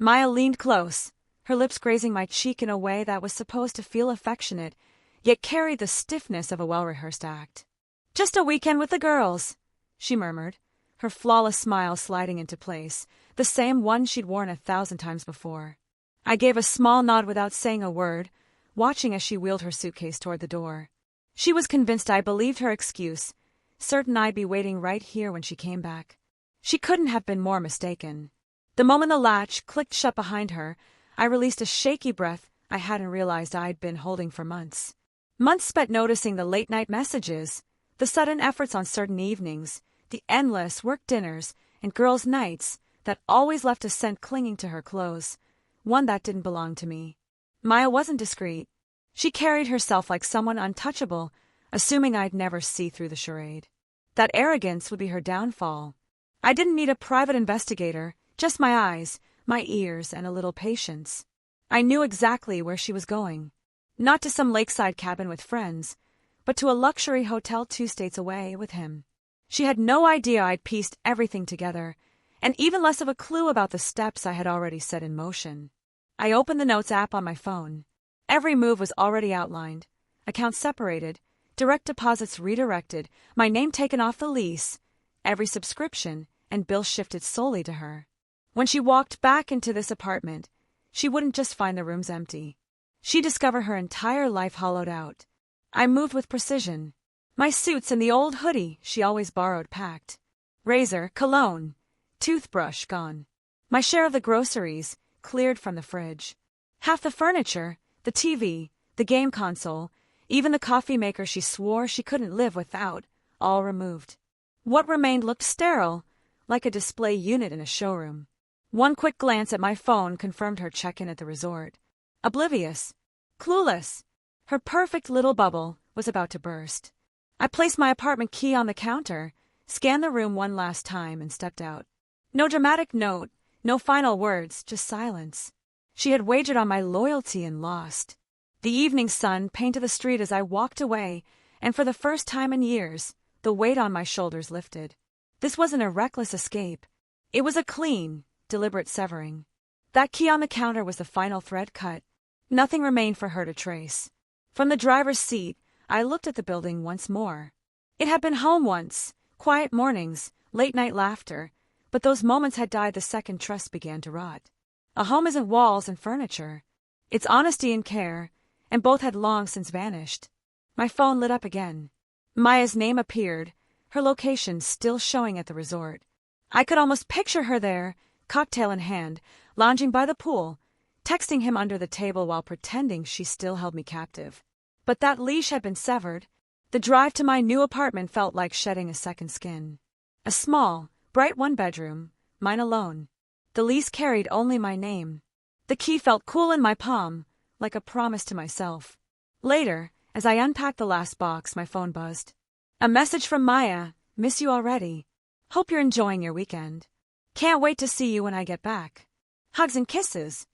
Maya leaned close, her lips grazing my cheek in a way that was supposed to feel affectionate, yet carried the stiffness of a well-rehearsed act. "Just a weekend with the girls," she murmured, her flawless smile sliding into place, the same one she'd worn 1,000 times before. I gave a small nod without saying a word, watching as she wheeled her suitcase toward the door. She was convinced I believed her excuse, certain I'd be waiting right here when she came back. She couldn't have been more mistaken. The moment the latch clicked shut behind her, I released a shaky breath I hadn't realized I'd been holding for months. Months spent noticing the late-night messages, the sudden efforts on certain evenings, the endless work dinners and girls' nights that always left a scent clinging to her clothes, one that didn't belong to me. Maya wasn't discreet. She carried herself like someone untouchable, assuming I'd never see through the charade. That arrogance would be her downfall. I didn't need a private investigator, just my eyes, my ears, and a little patience. I knew exactly where she was going. Not to some lakeside cabin with friends, but to a luxury hotel 2 states away with him. She had no idea I'd pieced everything together, and even less of a clue about the steps I had already set in motion. I opened the Notes app on my phone. Every move was already outlined, accounts separated, direct deposits redirected, my name taken off the lease, every subscription and bill shifted solely to her. When she walked back into this apartment, she wouldn't just find the rooms empty. She'd discover her entire life hollowed out. I moved with precision. My suits and the old hoodie she always borrowed packed. Razor, cologne, toothbrush gone. My share of the groceries cleared from the fridge. Half the furniture, the TV, the game console, even the coffee maker she swore she couldn't live without, all removed. What remained looked sterile, like a display unit in a showroom. One quick glance at my phone confirmed her check-in at the resort. Oblivious, clueless, her perfect little bubble was about to burst. I placed my apartment key on the counter, scanned the room one last time, and stepped out. No dramatic note, no final words, just silence. She had wagered on my loyalty and lost. The evening sun painted the street as I walked away, and for the first time in years, the weight on my shoulders lifted. This wasn't a reckless escape. It was a clean, deliberate severing. That key on the counter was the final thread cut. Nothing remained for her to trace. From the driver's seat, I looked at the building once more. It had been home once, quiet mornings, late-night laughter, but those moments had died the second trust began to rot. A home isn't walls and furniture. It's honesty and care, and both had long since vanished. My phone lit up again. Maya's name appeared, her location still showing at the resort. I could almost picture her there, cocktail in hand, lounging by the pool, texting him under the table while pretending she still held me captive. But that leash had been severed. The drive to my new apartment felt like shedding a second skin. A small, bright one-bedroom, mine alone. The lease carried only my name. The key felt cool in my palm, like a promise to myself. Later, as I unpacked the last box, my phone buzzed. A message from Maya. Miss you already. Hope you're enjoying your weekend. Can't wait to see you when I get back. Hugs and kisses.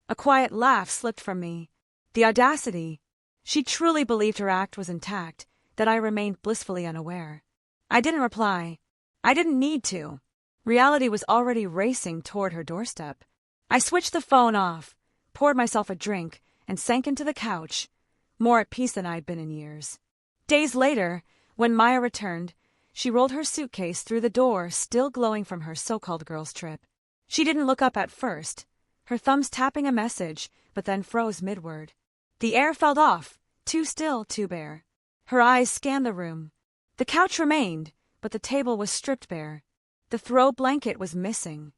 A quiet laugh slipped from me. The audacity. She truly believed her act was intact, that I remained blissfully unaware. I didn't reply. I didn't need to. Reality was already racing toward her doorstep. I switched the phone off, poured myself a drink, and sank into the couch, more at peace than I'd been in years. Days later, when Maya returned, she rolled her suitcase through the door, still glowing from her so-called girls' trip. She didn't look up at first, her thumbs tapping a message, but then froze midward. The air felt off, too still, too bare. Her eyes scanned the room. The couch remained, but the table was stripped bare. The throw blanket was missing.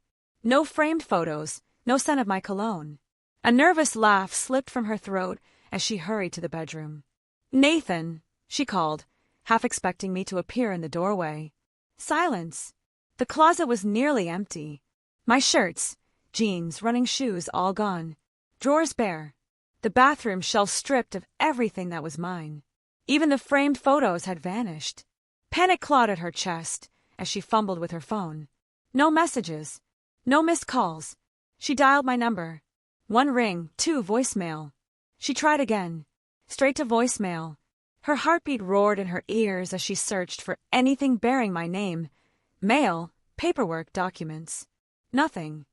No framed photos, no scent of my cologne. A nervous laugh slipped from her throat as she hurried to the bedroom. "Nathan," she called, half expecting me to appear in the doorway. Silence. The closet was nearly empty. My shirts, jeans, running shoes, all gone. Drawers bare. The bathroom shelf stripped of everything that was mine. Even the framed photos had vanished. Panic clawed at her chest as she fumbled with her phone. No messages. No missed calls. She dialed my number. 1 ring, 2 voicemail. She tried again. Straight to voicemail. Her heartbeat roared in her ears as she searched for anything bearing my name. Mail, paperwork, documents. Nothing.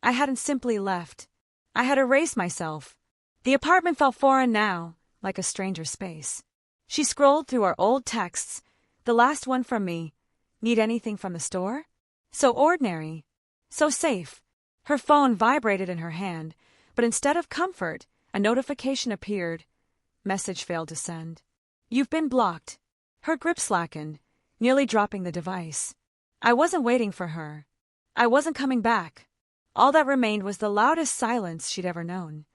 I hadn't simply left. I had erased myself. The apartment felt foreign now, like a stranger space. She scrolled through our old texts. The last one from me. Need anything from the store? So ordinary. So safe. Her phone vibrated in her hand, but instead of comfort, a notification appeared. Message failed to send. You've been blocked. Her grip slackened, nearly dropping the device. I wasn't waiting for her. I wasn't coming back. All that remained was the loudest silence she'd ever known.